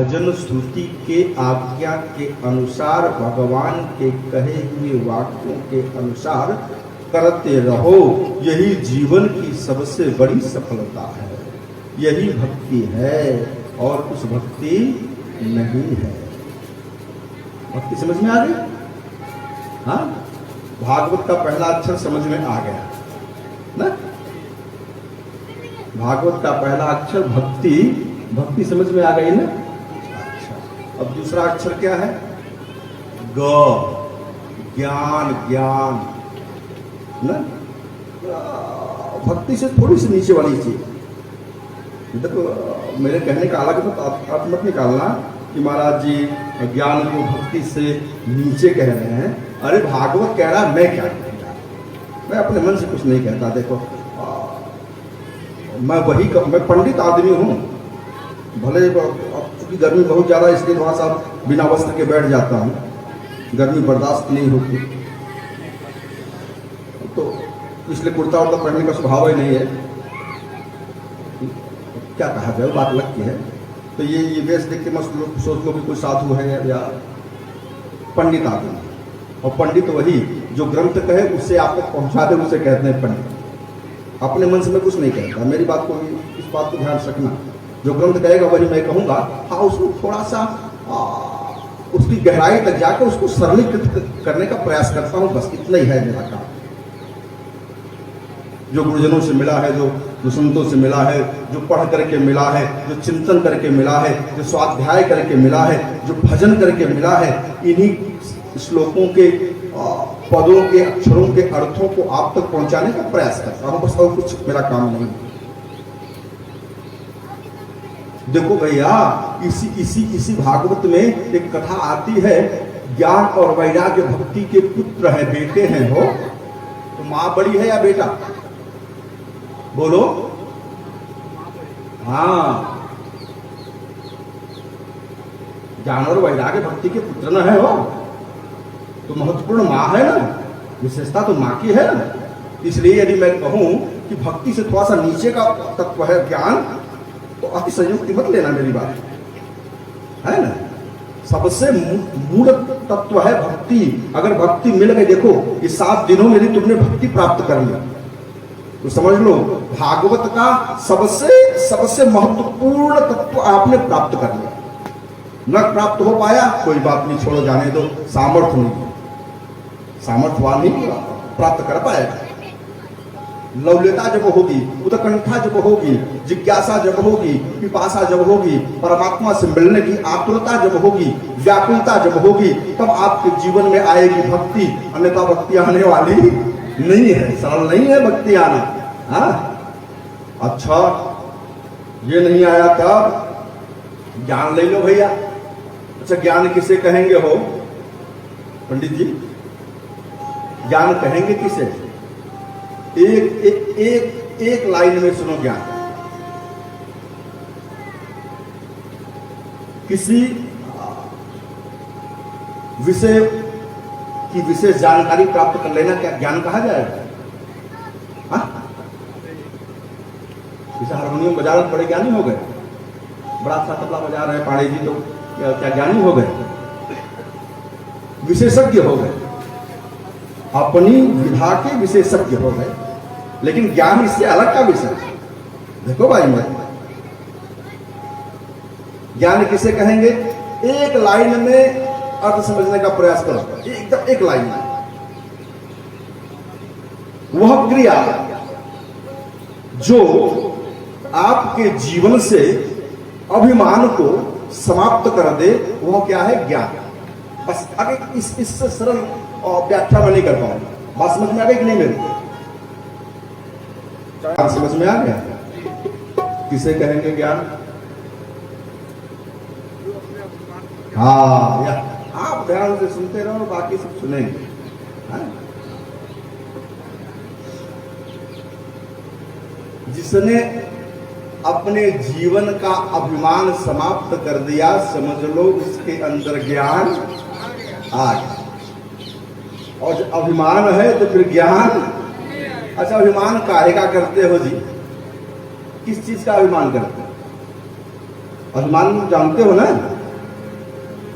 भजन श्रुति के आज्ञा के अनुसार भगवान के कहे हुए वाक्यों के अनुसार करते रहो, यही जीवन की सबसे बड़ी सफलता है। यही भक्ति है और कुछ भक्ति नहीं है। भक्ति समझ में आ गई? हाँ, भागवत का पहला अक्षर समझ में आ गया ना? भागवत का पहला अक्षर भक्ति, भक्ति समझ में आ गई ना? अच्छा, अब दूसरा अक्षर क्या है? ग, ज्ञान, ज्ञान ना? भक्ति से थोड़ी सी नीचे वाली चीज। देखो, मेरे कहने का अलग अर्थ मत निकालना कि महाराज जी ज्ञान को भक्ति से नीचे कह रहे हैं। अरे भागवत कह रहा, मैं क्या कह रहा? मैं अपने मन से कुछ नहीं कहता। देखो, मैं पंडित आदमी हूँ, भले चूंकि गर्मी बहुत ज़्यादा इसलिए थोड़ा सा बिना वस्त्र के बैठ जाता हूँ, गर्मी बर्दाश्त नहीं होती, तो इसलिए कुर्ता उर्ता पहनने का स्वभाव ही नहीं है। क्या कहा जाए, बात अलग की है। तो ये वेश देख के मत सोच लो कि कोई साधु है या पंडित आदमी। और पंडित वही जो ग्रंथ कहे उससे आप तक पहुंचा दे, उसे कहते हैं पंडित। अपने मन से मैं कुछ नहीं कहता। मेरी बात को, इस बात को ध्यान रखना, जो ग्रंथ कहेगा वही मैं कहूँगा। हाँ, उसको थोड़ा सा उसकी गहराई तक जाकर उसको सरलीकृत करने का प्रयास करता हूँ, बस इतना ही है मेरा काम। जो गुरुजनों से मिला है, जो संतों से मिला है, जो पढ़ करके मिला है, जो चिंतन करके मिला है, जो स्वाध्याय करके मिला है, जो भजन करके मिला है, इन्हीं श्लोकों के पदों के अक्षरों के अर्थों को आप तक पहुंचाने का प्रयास करता हूं, बस और कुछ मेरा काम नहीं। देखो भैया, इसी भागवत में एक कथा आती है, ज्ञान और वैराग्य भक्ति के पुत्र है, बेटे हैं हो। तो मां बड़ी है या बेटा? बोलो। हाँ, ज्ञान और वैराग्य भक्ति के पुत्र न है हो, तो महत्वपूर्ण मां है ना, विशेषता तो मां की है ना। इसलिए यदि मैं कहूं कि भक्ति से थोड़ा सा नीचे का तत्व है ज्ञान, तो अति संयुक्ति मत लेना मेरी बात, है ना। सबसे मूल तत्व है भक्ति। अगर भक्ति मिल गई, देखो इस 7 दिनों में यदि तुमने भक्ति प्राप्त कर लिया तो समझ लो भागवत का सबसे महत्वपूर्ण तत्व आपने प्राप्त कर लिया। न प्राप्त हो पाया, कोई बात नहीं, छोड़ो, जाने दो। सामर्थ्य नहीं, सामर्थ्यवान नहीं प्राप्त कर पाएगा। लौल्यता जब होगी, उत्कंठा जब होगी, जिज्ञासा जब होगी, पिपासा जब होगी, परमात्मा से मिलने की आतुरता जब होगी, व्याकुलता जब होगी, तब आपके जीवन में आएगी भक्ति। अन्यथा भक्ति आने वाली नहीं है, सरल नहीं है भक्ति आना। हाँ, अच्छा, ये नहीं आया तब ज्ञान ले लो भैया। अच्छा, ज्ञान किसे कहेंगे हो पंडित जी? ज्ञान कहेंगे किसे? एक लाइन में सुनो ज्ञान। किसी विषय की विशेष जानकारी प्राप्त कर लेना क्या ज्ञान कहा जाएगा? हाँ, जैसे हारमोनियम बजा रहे बड़े ज्ञानी हो गए, बड़ा अच्छा तबला बजा रहे हैं पाड़े जी, तो क्या ज्ञानी हो गए? विशेषज्ञ हो गए, अपनी विधा के विशेषज्ञ हो गए। लेकिन ज्ञान इससे अलग का विषय। देखो भाई, मैं ज्ञान किसे कहेंगे? एक लाइन में अर्थ समझने का प्रयास करो, एकदम एक लाइन में। वह क्रिया जो आपके जीवन से अभिमान को समाप्त कर दे, वह क्या है? ज्ञान। बस आगे इससे सरल व्याख्या मैं नहीं कर पाऊंगा। बात समझ में आ गई कि नहीं? मेरी समझ में आ गया? किसे कहेंगे ज्ञान? हाँ, या आप ध्यान से सुनते रहो, बाकी सब सुनेंगे। जिसने अपने जीवन का अभिमान समाप्त कर दिया, समझ लो उसके अंदर ज्ञान आ गया। और जब अभिमान है तो फिर ज्ञान। अच्छा, अभिमान काहे का करते हो जी? किस चीज का अभिमान करते हो? अभिमान जानते हो ना?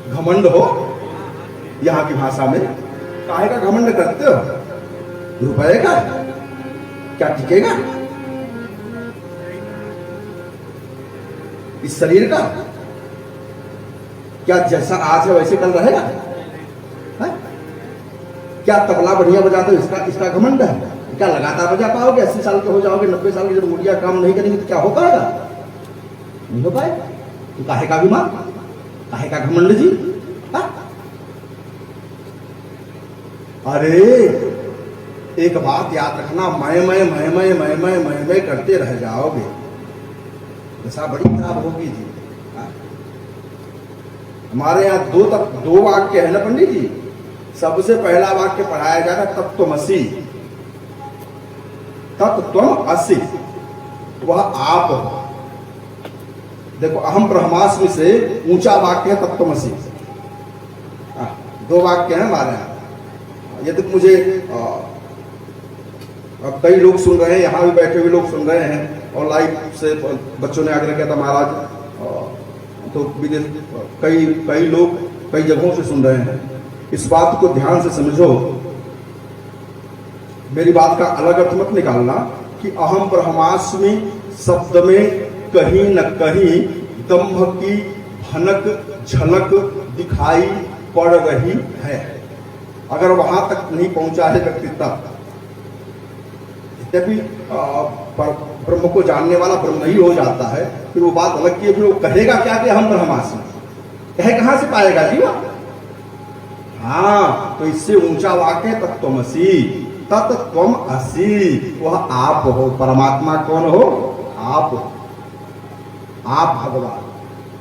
घमंड हो, यहाँ की भाषा में काहे का घमंड करते हो? रुपए का क्या टिकेगा? इस शरीर का क्या जैसा आज है वैसे कल रहेगा? है? क्या तबला बढ़िया बजाते हो इसका घमंड है? क्या लगातार बजा पाओगे? 80 साल के हो जाओगे, 90 साल के, जब मुड़िया काम नहीं करेंगे तो क्या हो पाएगा? नहीं हो पाएगा। तो काहे का अभिमान, काहे का घमंड जी? हा? अरे एक बात याद रखना, मैं करते रह जाओगे, दशा बड़ी खराब होगी जी। हा? हमारे यहाँ दो वाक्य है ना पंडित जी। सबसे पहला वाक्य पढ़ाया जाता है तत्त्वमसि, तत्त्वम असि, वह आप हो। देखो अहम ब्रह्मास्मि से ऊंचा वाक्य है तत्त्वमसि। दो वाक्य हैं हमारे यहाँ। यदि मुझे कई लोग सुन रहे हैं, यहाँ भी बैठे हुए लोग सुन रहे हैं, और लाइव से बच्चों ने आग्रह किया था महाराज, तो विदेश कई लोग कई जगहों से सुन रहे हैं। इस बात को ध्यान से समझो, मेरी बात का अलग अर्थ मत निकालना कि अहम ब्रह्मास्मि शब्द में कहीं न कहीं दंभ की भनक झलक दिखाई पड़ रही है। अगर वहां तक नहीं पहुंचा है व्यक्ति तब, यद्यपि ब्रह्म को जानने वाला ब्रह्म ही हो जाता है, फिर वो बात अलग की है। फिर वो कहेगा क्या कि हम ब्रह्मास्मि, कहे कहां से पाएगा जी? हाँ, तो इससे ऊंचा वाक्य तत्त्वमसि, तत्त्वम असि, वह आप हो। परमात्मा कौन हो? आप हो। आप भगवान,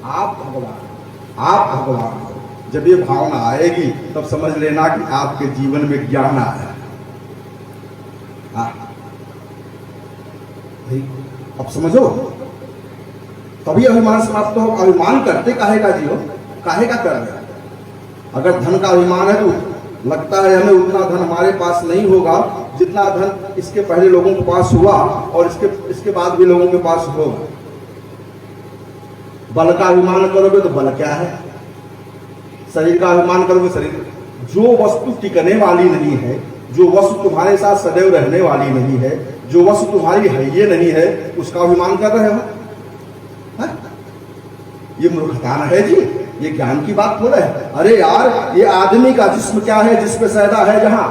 आप भगवान, आप भगवान हो। जब ये भावना आएगी तब समझ लेना कि आपके जीवन में ज्ञान आया। अब समझो, तभी अभिमान समाप्त हो। अभिमान करते काहे का जी हो? काहे का कर रहे? अगर धन का अभिमान है तो लगता है हमें उतना धन हमारे पास नहीं होगा जितना धन इसके पहले लोगों के पास हुआ और इसके बाद भी लोगों के पास होगा। बल का अभिमान करोगे तो बल क्या है? शरीर का अभिमान करोगे, शरीर। जो वस्तु टिकने वाली नहीं है, जो वस्तु तुम्हारे साथ सदैव रहने वाली नहीं है, जो वस्तु तुम्हारी है ये नहीं है, उसका अभिमान कर रहे हो। ये मूर्खता है जी, ये ज्ञान की बात थोड़ा है। अरे यार, ये आदमी का जिस्म क्या है जिसपे सैदा है जहां?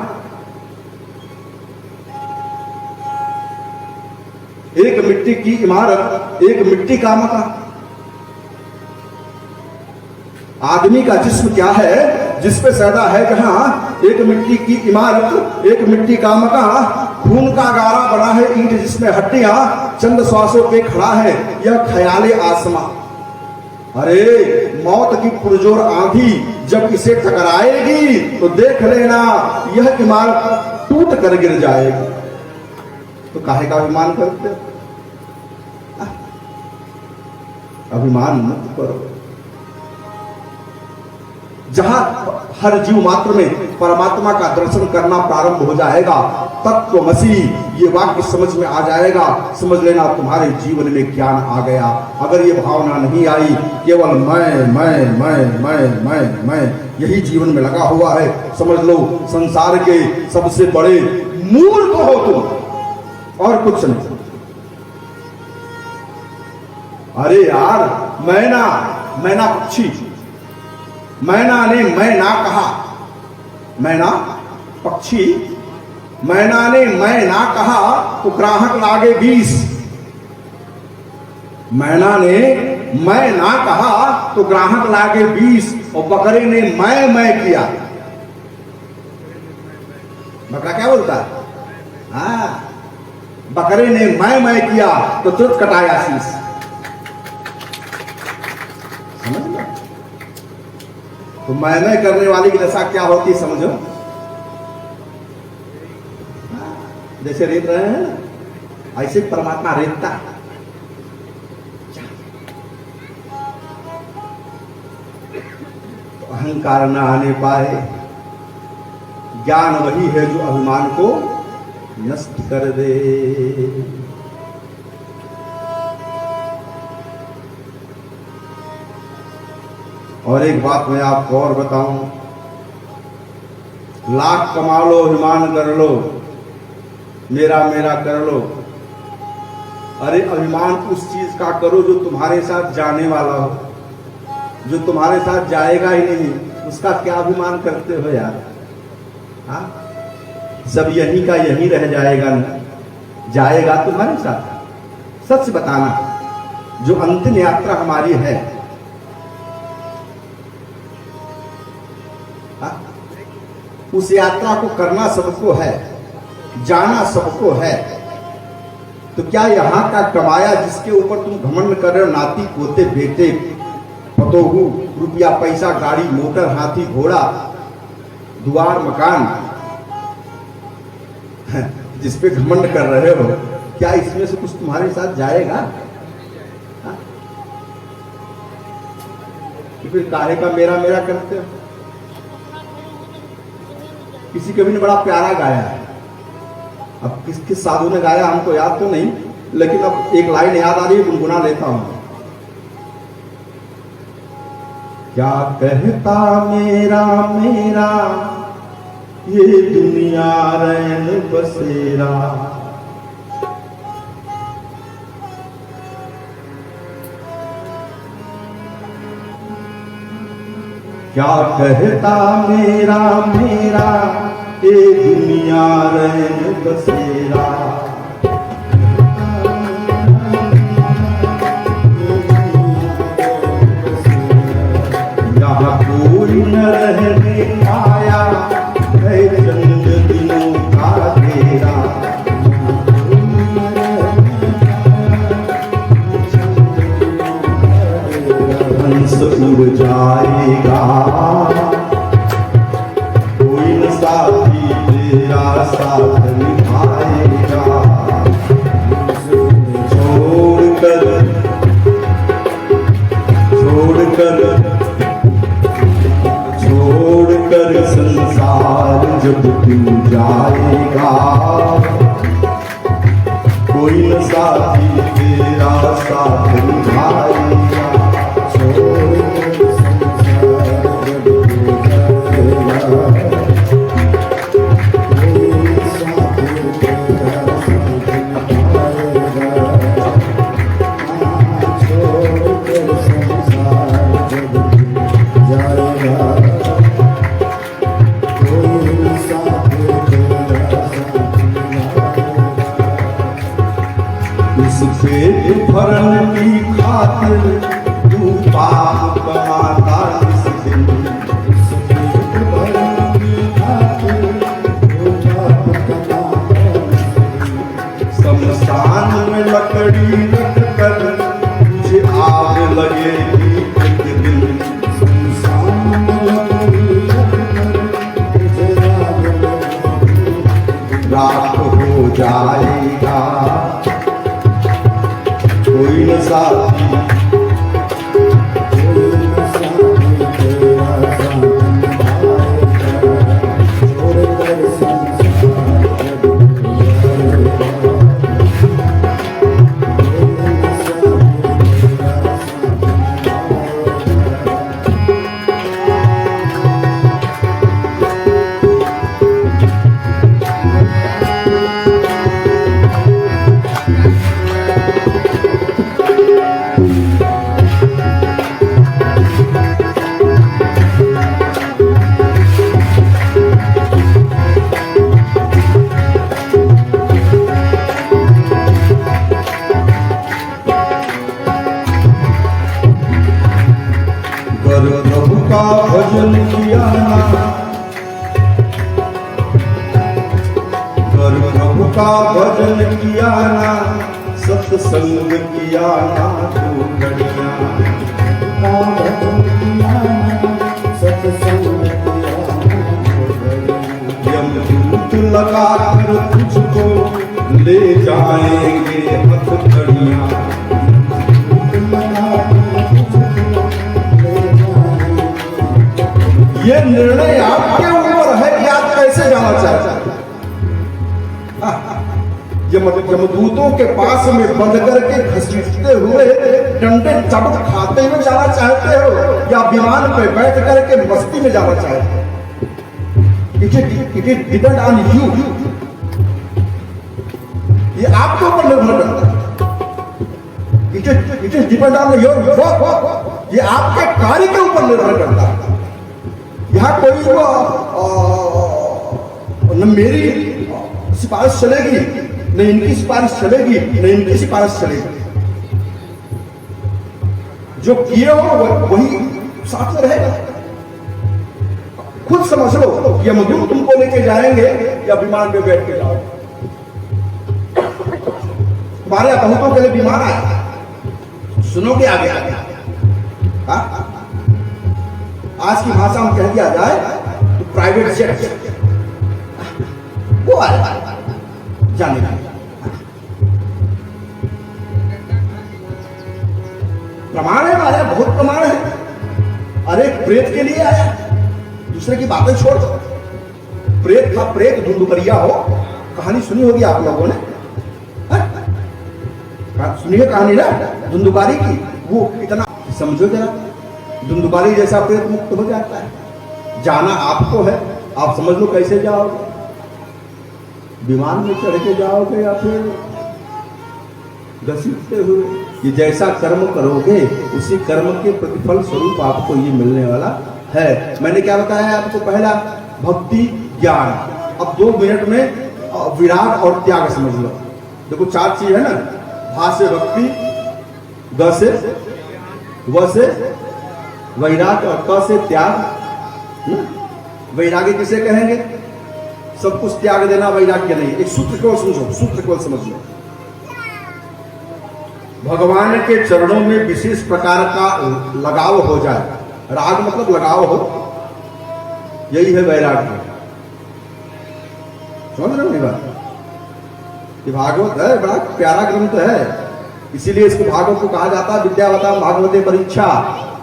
एक मिट्टी की इमारत, एक मिट्टी का मकान। आदमी का जिस्म क्या है जिसपे सैदा है जहां? एक मिट्टी की इमारत, एक मिट्टी का मकान, खून का गारा बना है ईंट जिसमें हड्डियां, चंद श्वासों पे खड़ा है यह ख्याले आसमां। अरे मौत की पुरजोर आंधी जब इसे टकराएगी तो देख लेना यह इमारत टूट कर गिर जाएगी। तो काहे का अभिमान करते? अभिमान मत करो। जहां हर जीव मात्र में परमात्मा का दर्शन करना प्रारंभ हो जाएगा, तत्त्वमसि ये वाक्य समझ में आ जाएगा, समझ लेना तुम्हारे जीवन में ज्ञान आ गया। अगर ये भावना नहीं आई, केवल मैं यही जीवन में लगा हुआ है, समझ लो संसार के सबसे बड़े मूर्ख हो तुम, और कुछ नहीं। अरे यार, मैना पक्षी, मैना ने मैं ना कहा, मैना पक्षी, मैना ने मैं ना कहा तो ग्राहक लागे 20। मैना ने मैं ना कहा तो ग्राहक लागे 20, और बकरे ने मैं किया। बकरा क्या बोलता है? हाँ, बकरे ने मैं किया तो तुरंत कटाया शीश। समझ लो, तो मैं करने वाली की दशा क्या होती समझो। जैसे रेत रहे हैं ना, ऐसे परमात्मा रेतता है। तो अहंकार न आने पाए। ज्ञान वही है जो अभिमान को नष्ट कर दे। और एक बात मैं आपको और बताऊं, लाख कमा लो, अभिमान कर लो, मेरा मेरा कर लो, अरे अभिमान उस चीज का करो जो तुम्हारे साथ जाने वाला हो, जो तुम्हारे साथ जाएगा ही नहीं, उसका क्या अभिमान करते हो यार? हाँ, सब यही का यही रह जाएगा ना, जाएगा तुम्हारे साथ। सच बताना, जो अंतिम यात्रा हमारी है, हाँ? उस यात्रा को करना सबको है, जाना सबको है, तो क्या यहां का कमाया जिसके ऊपर तुम घमंड कर रहे हो, नाती पोते बेटे पतोहू, रुपया पैसा, गाड़ी मोटर, हाथी घोड़ा, द्वार मकान, जिस पे घमंड कर रहे हो, क्या इसमें से कुछ तुम्हारे साथ जाएगा? हाँ? फिर काहे का मेरा मेरा करते हो? किसी कवि ने बड़ा प्यारा गाया है, अब किस साधु ने गाया हमको याद तो नहीं, लेकिन अब एक लाइन याद आ रही है, गुनगुना लेता हूं। क्या कहता मेरा मेरा ये दुनिया रैन बसेरा, क्या कहता मेरा मेरा ये दुनिया रैन बसेरा, यहाँ कोई न रहने पाया है चंद दिनों का तेरा, हंस उड़ जाएगा कोई न साथी तेरा साथ निभाएगा, छोड़कर संसार जब तू जाएगा, कोई न साथी तेरा साथ निभाएगा, छोड़कर संसार जब तू जाएगा, कोई साथी तेरा साथ निभाएगा, छोड़कर संसार जब तू जाएगा, पेट भरने की खातिर तू पाप कमाता किस दिन, पेट भरने की खातिर तू पाप कमाता, शमशान में लकड़ी रख कर तुझे आग लगेगी एक दिन, शमशान में लकड़ी रख कर तुझे आग लगेगी, रात हो जाएगा कोई न साथी तेरा साथ निभाएगा, छोड़कर संसार जब प्रभु का भजन किया ना, कर प्रभु का भजन किया ना, सत्संग किया ना तू घड़िया, सत्संग यमदूत लगा कर तुझको ले जाएंगे हथकड़ियां, ये निर्णय आपके ऊपर है कि आप कैसे जाना चाहते हैं। यमदूतों के पास में बंद करके घसीटते हुए डंडे चबक खाते हुए जाना चाहते हो, या विमान पे बैठ करके मस्ती में जाना चाहते हो? It is depend on you. ये आपके ऊपर निर्भर करता है। It is depend on your work. ये आपके कार्य के ऊपर निर्भर करता है। यहां कोई न मेरी सिफारिश चलेगी, न इनकी सिफारिश चलेगी, न इनकी सिफारिश चलेगी। जो किए हो वही साथ में रहेगा। खुद समझ लो, यमदूत तुमको लेके जाएंगे या विमान पे बैठ के जाओ। तुम्हारे बहुतों के लिए विमान आया, सुनोगे आगे आगे। आज की भाषा में कह दिया जाए तो प्राइवेट जेट वो आएगा जाने का। प्रमाण है आया, बहुत प्रमाण है। अरे प्रेत के लिए आया, दूसरे की बातें छोड़ दो। प्रेत था, प्रेत धुंधुकरिया हो, कहानी सुनी होगी आप लोगों ने, सुनिए कहानी ना धुंधुकारी की। वो इतना समझो जरा, धुंधुकारी जैसा प्रेत मुक्त हो जाता है। जाना आपको है, आप समझ लो कैसे जाओगे। विमान में चढ़ के जाओगे या फिर घसीटते हुए। ये जैसा कर्म करोगे उसी कर्म के प्रतिफल स्वरूप आपको ये मिलने वाला है। मैंने क्या बताया आपको? पहला भक्ति ज्ञान। अब 2 मिनट में विराग और त्याग समझ लो। देखो 4 चीज है ना, भा से भक्ति, ग से, व से वैराग और क से त्याग। वैराग्य किसे कहेंगे? सब कुछ त्याग देना वैराग्य नहीं। एक सूत्र को समझो, सूत्र को समझ लो। भगवान के चरणों में विशेष प्रकार का लगाव हो जाए। राग मतलब लगाव हो, यही है वैराग्य। समझ रहे हो मेरी बात? ये भागवत है, बड़ा प्यारा ग्रंथ है, इसीलिए इसको भागवत को कहा जाता है विद्यावताम भागवते परीक्षा।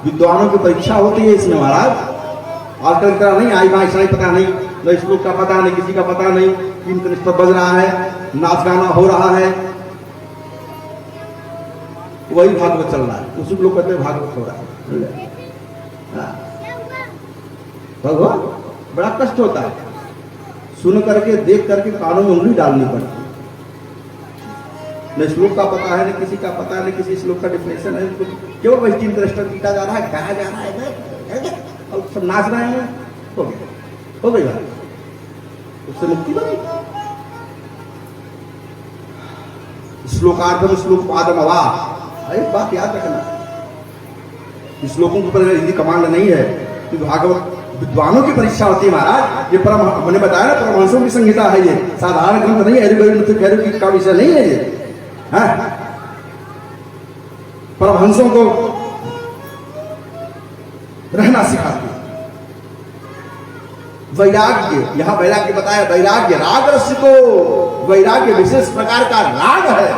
विद्वानों की परीक्षा होती है इसमें महाराज। आजकल का नहीं, आई भाषा पता नहीं, न श्लोक का पता नहीं, किसी का पता नहीं, कीर्तन इस पर बज रहा है, नाच गाना हो रहा है, वही भागवत चल रहा है। उसी लोग कहते हैं भागवत हो रहा है। भगवान बड़ा कष्ट होता है, सुन करके देख करके कानों में उंगली डालनी पड़ती। न श्लोक का पता है, न किसी का पता है, न किसी श्लोक का डिफिनेशन है। केवल वही कीर्तन पीटा जा रहा है, गाया जा रहा है, और सब नाच रहे हैं। हो गई बात, उससे मुक्ति बनी। श्लोकार्धम श्लोकपादम अवा। एक बात याद रखना, इस श्लोकों के ऊपर यदि कमांड नहीं है कि भागवत विद्वानों की परीक्षा होती है महाराज। ये मैंने बताया ना, परमहंसों की संहिता है। ये साधारण ग्रंथ नहीं है, खैर का विषय नहीं है ये। परमहंसों को रहना सिखाती है। वैराग्य, यहां वैराग्य बताया, वैराग्य राग रस को, वैराग्य विशेष प्रकार का राग है,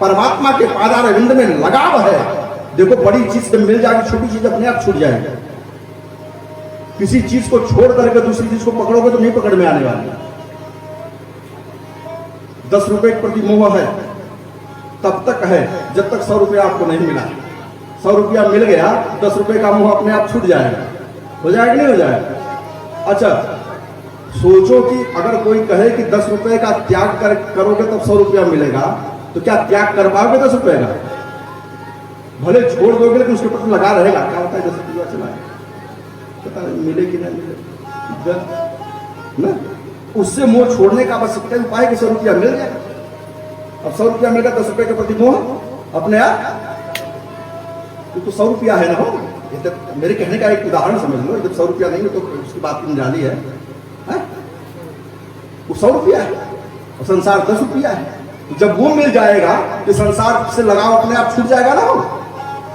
परमात्मा के पादारविंद में लगाव है। देखो बड़ी चीज से मिल जाएगी, छोटी चीज अपने आप छूट जाएगी। किसी चीज को छोड़ करके दूसरी चीज को पकड़ोगे तो नहीं पकड़ में आने वाली। 10 रुपए के प्रति मोह है, तब तक है जब तक 100 रुपया आपको नहीं मिला। 100 रुपया मिल गया, 10 रुपए का मोह अपने आप छूट जाएगा। हो जाएगा नहीं हो जाएगा? अच्छा सोचो कि अगर कोई कहे कि 10 रुपए का त्याग करोगे तब 100 रुपया मिलेगा, तो क्या त्याग कर पाओगे 10 रुपए का? भले छोड़ दोगे लेकिन उसके ऊपर लगा रहेगा। क्या होता है 10 रुपया चलाए, पता नहीं मिले कि नहीं मिले ना। उससे मोह छोड़ने का बस एक उपाय कि 100 रुपया मिल जाए। अब 100 रुपया मिलेगा, 10 रुपए के प्रति मोह अपने आप। तो 100 रुपया है ना हो। ये तो मेरे कहने का एक उदाहरण समझ लो। जब 100 रुपया नहीं है तो उसकी बात निराली है। वो 100 रुपया है और संसार 10 रुपया है। तो जब वो मिल जाएगा तो संसार से लगाव अपने आप छूट जाएगा ना, हो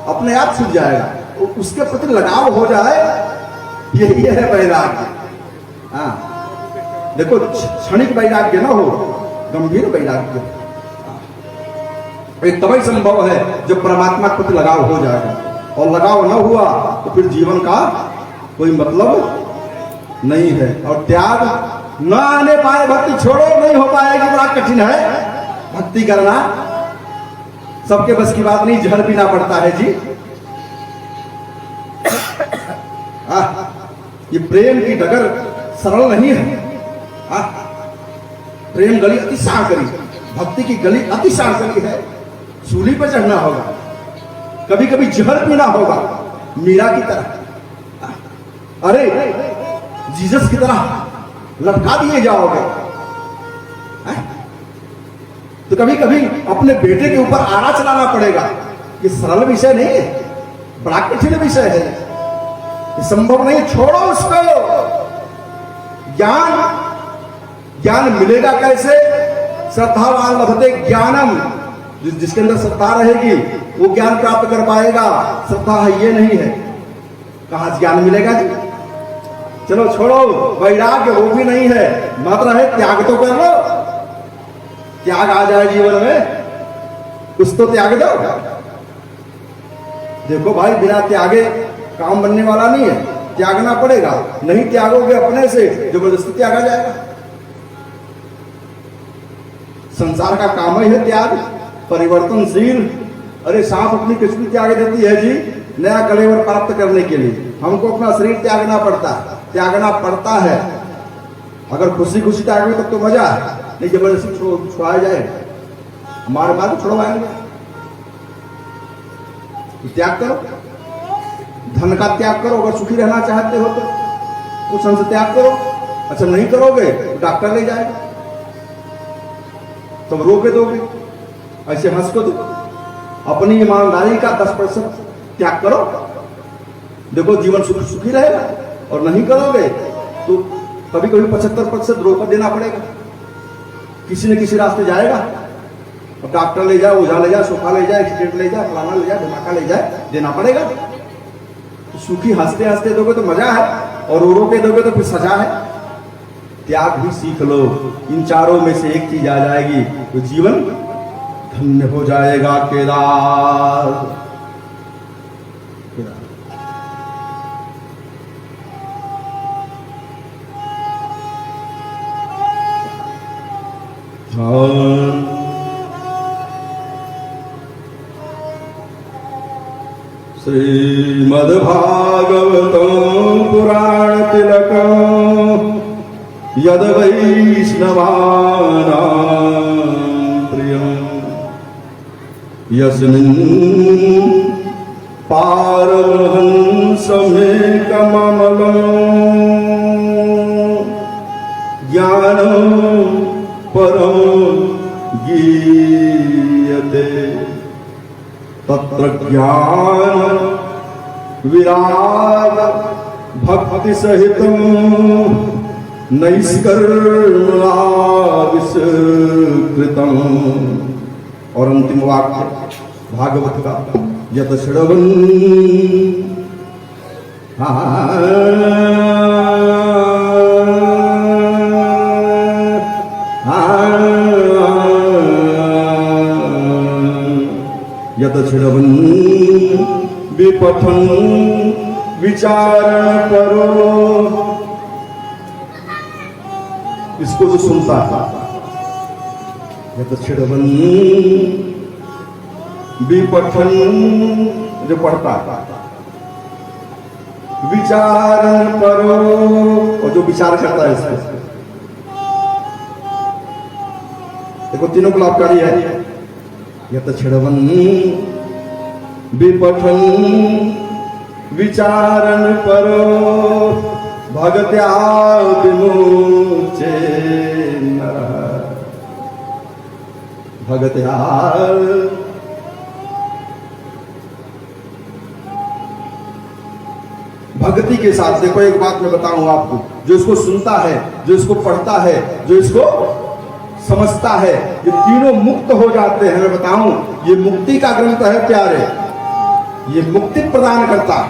अपने आप छूट जाएगा। तो उसके प्रति लगाव हो जाए, यही है वैराग्य। हाँ देखो, क्षणिक वैराग्य ना हो, गंभीर वैराग्य। एक तभी संभव है जब परमात्मा के प्रति लगाव हो जाएगा। और लगाव न हुआ तो फिर जीवन का कोई मतलब नहीं है। और त्याग न आने पाए, भक्ति छोड़ो नहीं हो पाएगी, बड़ा कठिन है। भक्ति करना सबके बस की बात नहीं, जहर पीना पड़ता है जी। ये प्रेम की डगर सरल नहीं है। प्रेम गली अति सांकरी, भक्ति की गली अति सांकरी है। सूली पर चढ़ना होगा, कभी कभी जहर पीना होगा, मीरा की तरह, अरे जीसस की तरह लटका दिए जाओगे। तो कभी कभी अपने बेटे के ऊपर आरा चलाना पड़ेगा। ये सरल विषय नहीं है, बड़ा कठिन विषय है, ये संभव नहीं। छोड़ो उसको। ज्ञान मिलेगा कैसे? श्रद्धावान लभते ज्ञानम। जिसके अंदर श्रद्धा रहेगी वो ज्ञान प्राप्त कर पाएगा। श्रद्धा है ये नहीं है, कहां से ज्ञान मिलेगा जी? चलो छोड़ो, वैराग्य वो भी नहीं है, मात्र है त्याग तो कर लो। त्याग आ जाए जीवन में, कुछ तो त्याग दो। देखो भाई, बिना त्यागे काम बनने वाला नहीं है, त्यागना पड़ेगा। नहीं त्यागोगे अपने से, जबरदस्ती त्यागा जाएगा। संसार का काम ही है त्याग, परिवर्तनशील। अरे सांप अपनी किस्मत त्याग देती है जी, नया कलेवर प्राप्त करने के लिए। हमको अपना शरीर त्यागना पड़ता है। अगर खुशी खुशी त्यागोगे तब तो मजा है, नहीं जबरदस्ती छुड़ाया जाए, हमारे बाद छुड़वाएंगे। त्याग करो, धन का त्याग करो। अगर सुखी रहना चाहते हो तो उस से त्याग करो। अच्छा नहीं करोगे तो डॉक्टर ले जाएगा, तब रोके दोगे, ऐसे हंस को दो। अपनी ईमानदारी का 10% त्याग करो, देखो जीवन सुखी रहेगा। और नहीं करोगे तो कभी कभी 75% रोका देना पड़ेगा। किसी न किसी रास्ते जाएगा। अब डॉक्टर ले जाए, ओझा ले जाए, सोफा ले जाए, एक्सीडेंट ले जाए, फलाना ले जाए, धमाका ले जाए, देना पड़ेगा। तो सुखी हंसते हंसते दोगे तो मजा है, और रो के दोगे तो फिर सजा है। त्याग भी सीख लो, इन चारों में से एक चीज आ जाएगी तो जीवन धन्य हो जाएगा। केदार श्रीमद्भागवतं पुराण तिलकं यद वैष्णवानां प्रियं यस्मिन् पारमहंसमेकममलं ज्ञानं परं गीयते तत्र ज्ञान विराग भक्ति सहितं नैष्कर्म्याविष्कृतम्। और अंतिम वाक्य भागवत का, यत श्रवन् यत श्रवन् विपठन् विचारण करो। इसको जो सुनता है, यत श्रवन् विपठन् जो पढ़ता है, विचारण करो और जो विचार करता है इसको, देखो तीनों को लाभकारी है। यत श्रवन् विपठन् विचारण करो भगत्या विमुचे नरः। भगत्या भक्ति के साथ, देखो एक बात मैं बताऊं आपको, जो इसको सुनता है, जो इसको पढ़ता है, जो इसको समझता है, ये तीनों मुक्त हो जाते हैं। मैं बताऊं, ये मुक्ति का ग्रंथ है प्यारे, ये मुक्ति प्रदान करता है।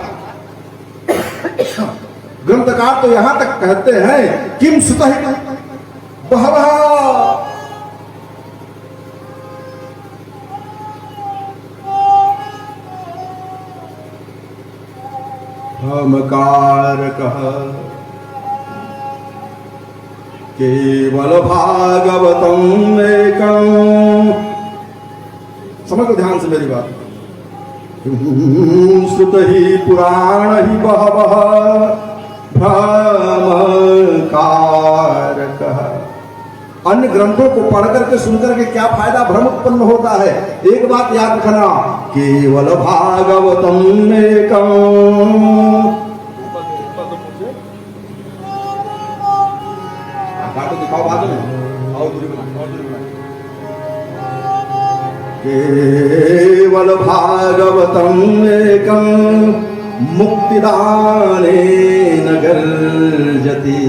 ग्रंथकार तो यहां तक कहते हैं किम सुतहि बहवः, हमकारकः केवल भागवतम एकम। समझ लो ध्यान से मेरी बात। श्रुत ही पुराण ही बहवः भ्रम कारक। अन्य ग्रंथों को पढ़ करके सुनकर के क्या फायदा, भ्रम उत्पन्न होता है। एक बात याद रखना, केवल भागवतम एकम। तो दिखाओ बाजू में, और दूरी बना, और दूरी बना। केवल भागवतम एकम मुक्तिदानेन गर्जति।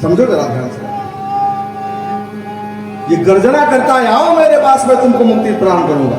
समझो जरा ध्यान से, ये गर्जना करता है आओ मेरे पास, मैं तुमको मुक्ति प्रदान करूंगा।